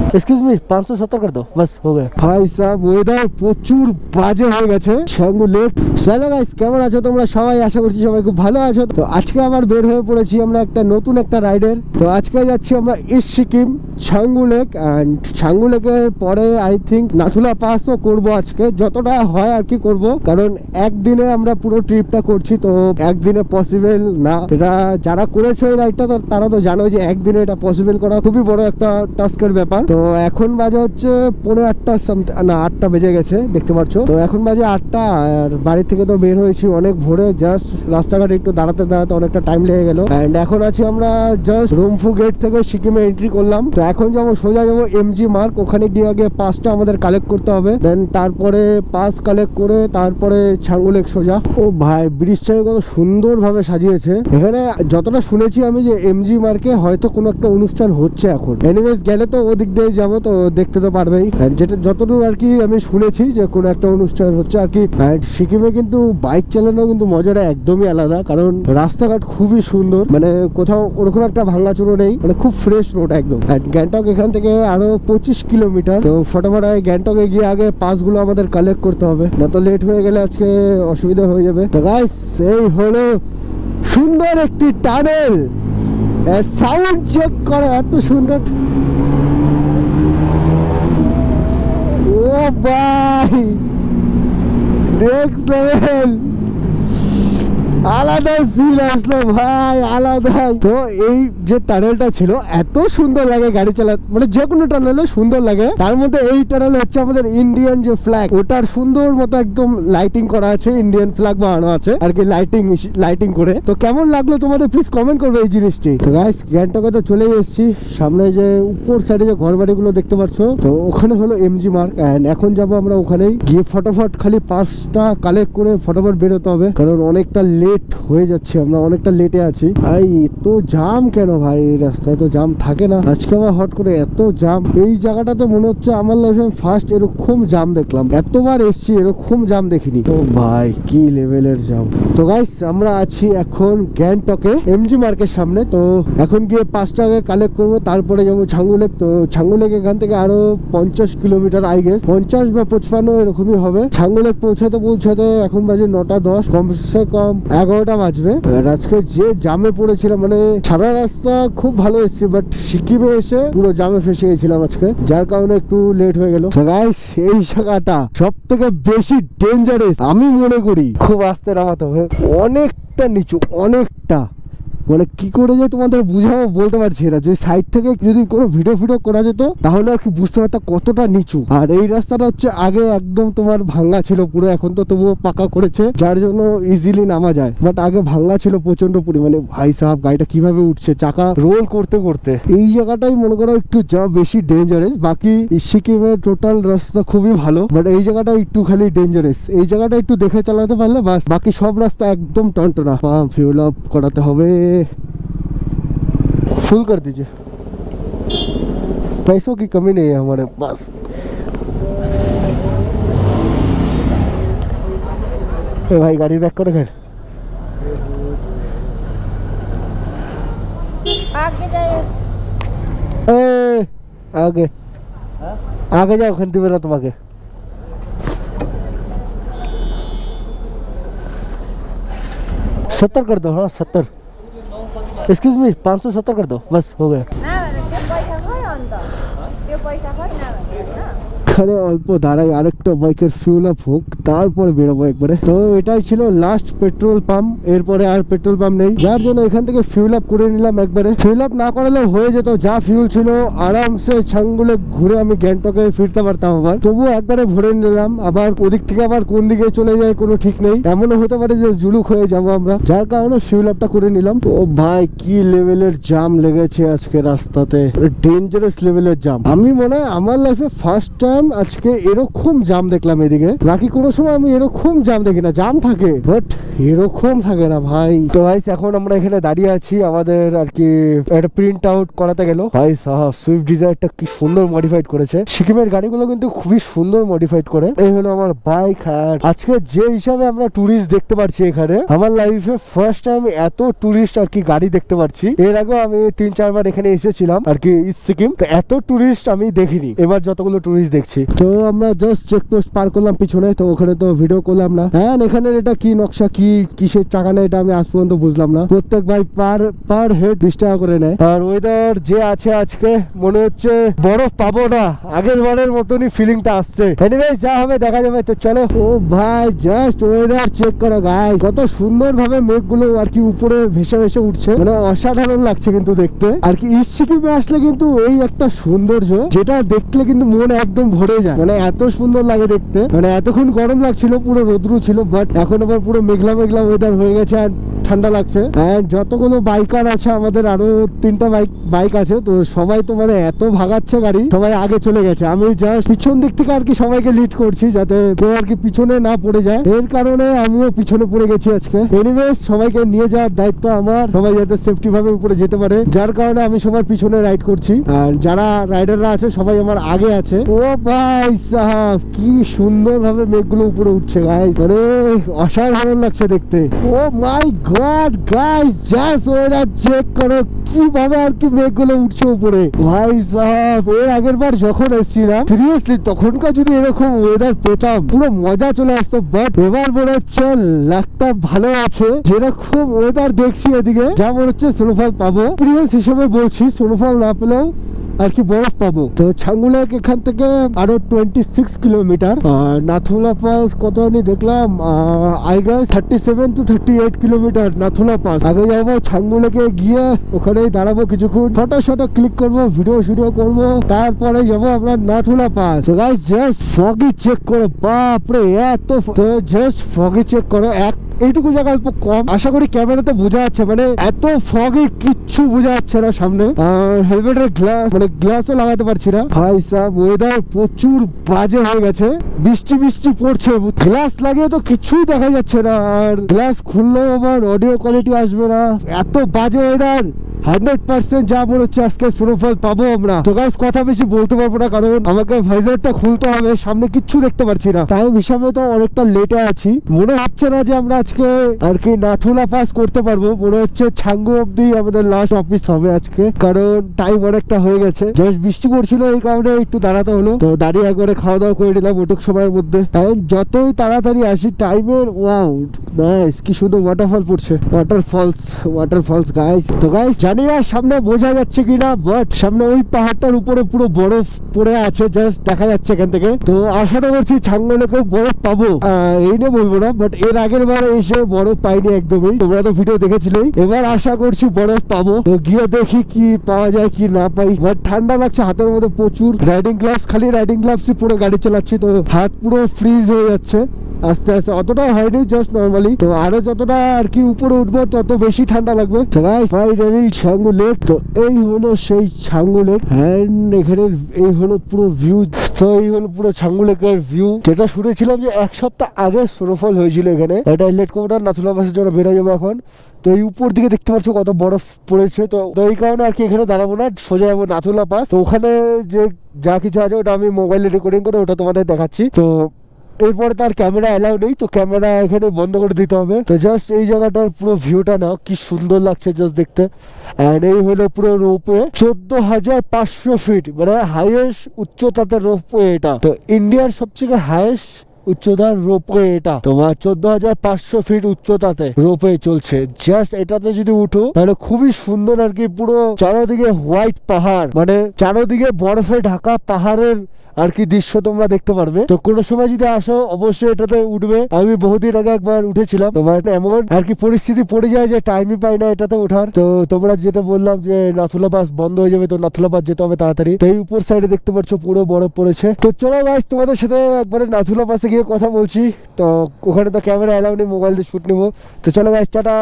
Excuse me 570 कर दो बस हो गया भाई साहब ওয়েদার প্রচুর বাজে হয়ে গেছে ছাঙ্গু লেক হ্যালো গাইস কেমন আছো তোমরা সবাই আশা করছি সবাই খুব ভালো আছো তো আজকে আবার বের হয়ে পড়েছি আমরা একটা নতুন একটা রাইডের তো আজকে যাচ্ছি আমরা East Sikkim Changu lake and Changu লেকের পরে আই থিঙ্ক নাথুলা পাসও করব আজকে যতটা হয় আর কি করব কারণ একদিনে আমরা পুরো ট্রিপটা করছি তো একদিনে পসিবল না এটা যারা করেছে এই রাইডটা তারা তো জানো যে একদিনে এটা পসিবল করা খুবই বড় একটা টাস্কের ব্যাপার তো এখন বাজে হচ্ছে 8:30 না 8টা বেজে গেছে দেখতে পাচ্ছ তো এখন বাজে 8টা আর বাড়ি থেকে তো বের হয়েছি অনেক ভোরে জাস্ট রাস্তাঘাটে একটু দাঁড়াতে অনেকটা টাইম লেগে গেল এন্ড এখন আছি আমরা জাস্ট রুমফু গেট থেকে সিকিমে এন্ট্রি করলাম তো এখন যাবো সোজা যাবো এমজি মার্ক ওখানে গিয়ে আগে পাসটা আমাদের কালেক্ট করতে হবে দেন তারপরে পাস কালেক্ট করে তারপরে ছাঙ্গু লেক সোজা ও ভাই ব্রিজটাকে কত সুন্দর ভাবে সাজিয়েছে এখানে যতটা শুনেছি আমি যে এমজি মার্কে হয়তো কোনো একটা অনুষ্ঠান হচ্ছে এখন এনিওয়েজ গেলে তো ওদিক দিয়ে যাবো তো দেখতে তো পারবেই যেটা যতদূর আর কি আমি শুনেছি যে কোনো একটা অনুষ্ঠান হচ্ছে আর কি সিকিমে কিন্তু বাইক চালানো কিন্তু মজাটা একদমই আলাদা কারণ রাস্তাঘাট খুবই সুন্দর মানে কোথাও ওরকম একটা ভাঙাচুরো নেই মানে খুব ফ্রেশ রোড একদম গ্যাংটক এখান থেকে আরো 25 কিলোমিটার তো ফটাফট গ্যাংটকে গিয়ে আগে পাসগুলো আমাদের কালেক্ট করতে হবে না তো লেট হয়ে গেলে আজকে অসুবিধা হয়ে যাবে তো গাইস এই হলো সুন্দর একটি টানেল সাউন্ড চেক করে এত সুন্দর ও ভাই নেক্সট লেভেল আলাদাই ফিল আসলো ভাই আলাদাই তো এই যে টানেলটা ছিল এত সুন্দর লাগে গাড়ি চালাতে মানে যে কোনো টানেলে সুন্দর লাগে তার মধ্যে এই টানেল হচ্ছে আমাদের ইন্ডিয়ান যে ফ্ল্যাগ ওটার সুন্দর মতো একদম লাইটিং করা আছে ইন্ডিয়ান ফ্ল্যাগ বানানো আছে আর কি লাইটিং করে তো কেমন লাগলো তোমাদের প্লিজ কমেন্ট করবে এই জিনিসটি তো গাইস গ্যাংটকে তো চলেই এসেছি সামনে যে উপর সাইডে যে ঘর বাড়িগুলো দেখতে পাচ্ছ তো ওখানে হলো এমজি মার্ক এন্ড এখন যাবো আমরা ওখানেই গিয়ে ফটাফট খালি পাসটা কালেক্ট করে ফটাফট বেরোতে হবে কারণ অনেকটা লেট হয়ে যাচ্ছে আমরা অনেকটা লেটে আছি ভাই তো জাম কেন ভাই এই রাস্তায় তো জাম থাকে না আজকে আবার হট করে এত জাম এই জায়গাটাতে মনে হচ্ছে আমার লাইফে ফার্স্ট এরকম জাম দেখলাম এতবার এসছি এরকম জাম দেখিনি তো ভাই কি লেভেলের জাম তো গাইস আমরা আছি এখন গ্যাংটকে এমজি মার্কের সামনে তো এখন গিয়ে পাঁচটা আগে কালেক্ট করবো তারপরে যাবো ছাঙ্গু লেক তো ছাঙ্গু লেক এখান থেকে আরো 50 কিলোমিটার আই গেস 50 বা 55 এরকমই হবে ছাঙ্গু লেক পৌঁছাতে এখন বাজে 9:10 কমসে কম 11টা বাজবে আর আজকে যে জামে পড়েছিলাম মানে সারা রাস্তা খুব ভালো এসেছি বাট সিকিমে এসে পুরো জামে ফেসে গেছিলাম আজকে যার কারণে একটু লেট হয়ে গেল গাইস এই জায়গাটা সব থেকে বেশি ডেঞ্জারাস আমি মনে করি খুব আস্তে নামাতে হবে অনেকটা নিচু অনেকটা মানে কি করে যে তোমাদের বুঝাবো বলতে পারছি না যে সাইড থেকে যদি কোনো ভিডিও করা যেত তাহলে আর কি বুঝতে পারতাম কতটা নিচু আর এই রাস্তাটা হচ্ছে আগে একদম তোমার ভাঙ্গা ছিল পুরো এখন তো তবুও পাকা করেছে যার জন্য ইজিলি নামা যায় বাট আগে ভাঙ্গা ছিল প্রচন্ড পরিমাণে ভাই সাহেব গাড়িটা কিভাবে উঠছে চাকা রোল করতে করতে এই জায়গাটাই মনে করো একটু যা বেশি ডেঞ্জারাস বাকি সিকিমের টোটাল রাস্তা খুবই ভালো বাট এই জায়গাটা একটু খালি ডেঞ্জারাস এই জায়গাটা একটু দেখে চালাতে পারলে বাস বাকি সব রাস্তা একদম টনটনা পাম্প ফিউল আপ করাতে হবে फुल कर दीजिए पैसों की कमी नहीं है हमारे पास भाई गाड़ी बैक करो घर आगे जाइए आगे जाओ खंती मेरा तुम आगे सत्तर कर दो हाँ 70 एक्सक्यूज मी 570 कर दो बस हो गया এখানে অল্প দাঁড়াই আরেকটা বাইকের ফিউল আপ হোক তারপরে বেরোবো একবারে তো এটাই ছিল লাস্ট পেট্রোল পাম্প এরপরে আর পেট্রোল পাম্প নেই যার জন্য এখান থেকে ফিউল আপ করে নিলাম একবারে ফিউল আপ না করালেও হয়ে যেত যা ফিউল ছিল আরামসে ছাঙ্গু লেক ঘুরে আমি গ্যাংটকে ফিরতে পারতাম আবার তবুও একবারে ভরে নিলাম আবার ওদিক থেকে আবার কোন দিকে চলে যায় কোনো ঠিক নেই এমনও হতে পারে যে জুলুক হয়ে যাবো আমরা যার কারণে ফিউল আপটা করে নিলাম তো ভাই কি লেভেলের জাম লেগেছে আজকে রাস্তাতে ডেঞ্জারাস লেভেলের জাম আমি মনে হয় আমার লাইফে ফার্স্ট টাইম আজকে এরকম জাম দেখলাম এদিকে। বাকি কোনো সময় আমি এরকম জাম দেখি না, জাম থাকে বাট এরকম থাকে না ভাই। তো গাইস এখন আমরা এখানে দাঁড়িয়ে আছি, আমাদের আর কি একটা প্রিন্ট আউট করাতে গেল। ভাই সাহাব সুইফট ডিজায়ারটা কি সুন্দর মডিফাইড করেছে। সিকিমের গাড়িগুলো কিন্তু খুবই সুন্দর মডিফাইড করে। এই হলো আমার বাইক। আর আজকে যে হিসাবে আমরা টুরিস্ট দেখতে পাচ্ছি এখানে, আমার লাইফে ফার্স্ট টাইম এত টুরিস্ট আর কি গাড়ি দেখতে পাচ্ছি। এর আগে আমি 3-4 বার এখানে এসেছিলাম আর কি ইস্ট সিকিম, তো এত টুরিস্ট আমি দেখিনি। এবার যতগুলো টুরিস্ট দেখছি। তো আমরা জাস্ট চেকপোস্ট পার করলাম পিছনে, তো ওখানে তো ভিডিও করলাম না। হ্যাঁ এখানে এটা কি নকশা, কি কিসের চাকা না, এটা আমি আজ পর্যন্ত বুঝলাম না। প্রত্যেক ভাই পার হেড 20 টাকা করে নেয়। আর ওয়েদার যে আছে আজকে মনে হচ্ছে বরফ পাবো না, আগের বারের মতনই ফিলিংটা আসছে। এনিওয়েজ যা হবে দেখা যাবে। তো চলো। ও ভাই জাস্ট ওয়েদার চেক করো গাইস, কত সুন্দর ভাবে মেঘগুলো আর কি উপরে ভেসে ভেসে উঠছে, মানে অসাধারণ লাগছে কিন্তু দেখতে। আর কি ইস্ট সিকিমে আসলে কিন্তু এই একটা সৌন্দর্য, যেটা দেখলে কিন্তু মন একদম ভরে যায়, মানে এত সুন্দর লাগে দেখতে। মানে এতক্ষণ গরম লাগছিল, পুরো রোদ্রু ছিল, বাট এখন আবার পুরো মেঘলা মেঘলা ওয়েদার হয়ে গেছে আর ঠান্ডা লাগছে। আর যতগুলো বাইকার আছে আমাদের, আরো 3টা বাইক আছে, তো সবাই তো মানে এত ভাগাচ্ছে গাড়ি, সবাই আগে চলে গেছে। আমি জাস্ট পিছন দিক থেকে আর কি সবাইকে লিড করছি, যাতে কেউ আর কি পিছনে না পড়ে যায়। এর কারণে আমিও পিছনে পড়ে গেছি আজকে। এনিওয়েজ সবাইকে নিয়ে যাওয়ার দায়িত্ব আমার, সবাই যাতে সেফটি ভাবে উপরে যেতে পারে, যার কারণে আমি সবার পিছনে রাইড করছি। আর যারা রাইডাররা আছে সবাই আমার আগে আছে। ও ভাই সাহাব কি সুন্দর ভাবে মেঘগুলো উপরে উঠছে গাইস, মানে অসাধারণ লাগছে দেখতে। Oh my god guys, just weather check করো কিভাবে আর কি মেঘগুলো উঠছে উপরে। ভাই সাহাব এর আগের বার যখন এসেছিলাম সিরিয়াসলি তখনকার যদি এরকম ওয়েদার পেতাম পুরো মজা চলে আসতো, বাট এবার মনে হচ্ছে লাকটা ভালো আছে, যেরকম ওয়েদার দেখছি এদিকে যা মনে হচ্ছে স্নোফল পাবো। প্রিভিয়াস হিসেবে বলছি স্নোফল না পেলেও আর কি বরফ পাবো। তো ছাঙ্গুলেক এখান থেকে আরো 26 কিলোমিটার। আর নাথুলা পাস কত আমি দেখলাম, I guess 37 to 38 kilometre Nathula pass. আগে যাবো ছাঙ্গুলেকে, গিয়ে ওখানে দাঁড়াবো কিছুক্ষণ, ফটো ক্লিক করবো, ভিডিও করবো, তারপরে যাবো আমরা নাথুলা পাস। তো গাইস জাস্ট ফগি চেক করো, বাপরে এত। তো জাস্ট ফগি চেক করো, এইটুকু জায়গা অল্প কম, আশা করি ক্যামেরাতে বোঝা যাচ্ছে, মানে এত ফগে কিচ্ছু বোঝা যাচ্ছে না সামনে। আর হেলমেটের গ্লাসও লাগাতে পারছি না। ভাই সাহেব ওয়েদার প্রচুর বাজে হয়ে গেছে, বৃষ্টি পড়ছে, গ্লাস লাগিয়ে তো কিছুই দেখা যাচ্ছে না, আর গ্লাস খুললেও আবার অডিও কোয়ালিটি আসবে না, এত বাজে ওয়েদার। 100% যা মনে হচ্ছে আজকে স্নোফল পাবো আমরা। তো গাইস কথা বেশি বলতে পারবো না, কারণ আমাকে ভাইজারটা খুলতে হবে, সামনে কিচ্ছু দেখতে পাচ্ছি না। টাইম হিসাবে তো অনেকটা লেটে আছি, মনে হচ্ছে না যে আমরা আজকে আর কি নাথুলা পাস করতে পারবো। মনে হচ্ছে ছাঙ্গু অব্দি আমাদের লাস্ট অফিস হবে আজকে, কারণ টাইম অনেকটা হয়ে গেছে। জাস্ট বৃষ্টি পড়ছিল এই কারণে একটু দাঁড়াতে হলো, তো দাঁড়িয়ে একবারে খাওয়া দাওয়া করে নিলাম ওটুক সময়ের মধ্যে। যতই তাড়াতাড়ি আসি টাইমের, ওয়াও নাইস, কি সুন্দর ওয়াটারফল পড়ছে, ওয়াটারফলস গাইস। তো গাইস জানি না সামনে বোঝা যাচ্ছে কিনা, বাট সামনে ওই পাহাড়টার উপরে পুরো বরফ পড়ে আছে, জাস্ট দেখা যাচ্ছে এখান থেকে। তো আশা তো করছি ছাঙ্গলেকেও বরফ পাবো, এই নিয়ে বলবো না, বাট এর আগের বার এসে বরফ পাইনি একদমই, তোমরা তো ভিডিও দেখেছিলেই। এবার আশা করছি বরফ পাবো, তো গিয়ে দেখি কি পাওয়া যায় কি না পাই। বাট ঠান্ডা লাগছে, হাতের মধ্যে প্রচুর রাইডিং গ্লাভস, খালি রাইডিং গ্লাভসই পুরো গাড়ি চালাচ্ছি, তো হাত পুরো ফ্রিজ হয়ে যাচ্ছে আস্তে আস্তে। অতটা হয়নি, জাস্ট নর্মালি। তো আরো যতটা আর কি উপরে উঠবো তত বেশি ঠান্ডা লাগবে। ফাইনালি ছাঙ্গু লেক, তো এই হলো সেই ছাঙ্গু লেক। এন্ড এখানে এই হলো পুরো ভিউ। তো এই হলো পুরো ছাঙ্গু লেকের ভিউ, যেটা শুনেছিলাম যে 1 সপ্তাহ আগে স্নোফল হয়েছিল এখানে। এটা লেট কবুটার নাথুলা পাসের জন্য বেরো যাবো এখন। তো এই উপর দিকে দেখতে পাচ্ছ কত বরফ পড়েছে, তো এই কারণে আর কি এখানে দাঁড়াবো না, সোজা যাবো নাথুলা পাস। তো ওখানে যে যা কিছু আছে ওটা আমি মোবাইলে রেকর্ডিং করে ওটা তোমাদের দেখাচ্ছি। তো এরপরে তার ক্যামেরা অ্যালাউ নেই, তো ক্যামেরা এখানে বন্ধ করে দিতে হবে। তো জাস্ট এই জায়গাটার পুরো ভিউটা নাও, কি সুন্দর লাগছে জাস্ট দেখতে। এন্ড এই হলো পুরো রোপওয়ে, 14,500 ফিট, মানে হাইয়েস্ট উচ্চতাতে রোপওয়ে এটা। তো ইন্ডিয়ার সবচেয়ে হাইয়েস্ট উচ্চতার রোপওয়ে এটা, তোমার 14,500 ফিট উচ্চতাতে রোপওয়ে চলছে। জাস্ট এটাতে যদি উঠো তাহলে খুবই সুন্দর আর কি, পুরো চারোদিকে হোয়াইট পাহাড়, মানে চারোদিকে বরফে ঢাকা পাহাড়ের আর কি দৃশ্য তোমরা দেখতে পারবে। তো কোনো সময় যদি আসো অবশ্যই এটাতে উঠবে। আমি বহুদিন আগে একবার উঠেছিলাম, তোমার এমন আর কি পরিস্থিতি পড়ে যায় যে টাইমই পাই না এটাতে ওঠার। তো তোমরা যেটা বললাম যে নাথুলা পাস বন্ধ হয়ে যাবে, তো নাথুলা পাস যেতে হবে তাড়াতাড়ি। তো এই উপর সাইডে দেখতে পাচ্ছ পুরো বরফ পড়েছে। তো চলো গাইস তোমাদের সাথে একবারে নাথুলা পাসে গিয়ে কথা বলছি। তো ওখানে তো ক্যামেরা অ্যালাউ নেই, মোবাইল দিয়ে শুট নেবো। তো চলো গাইস, টাটা।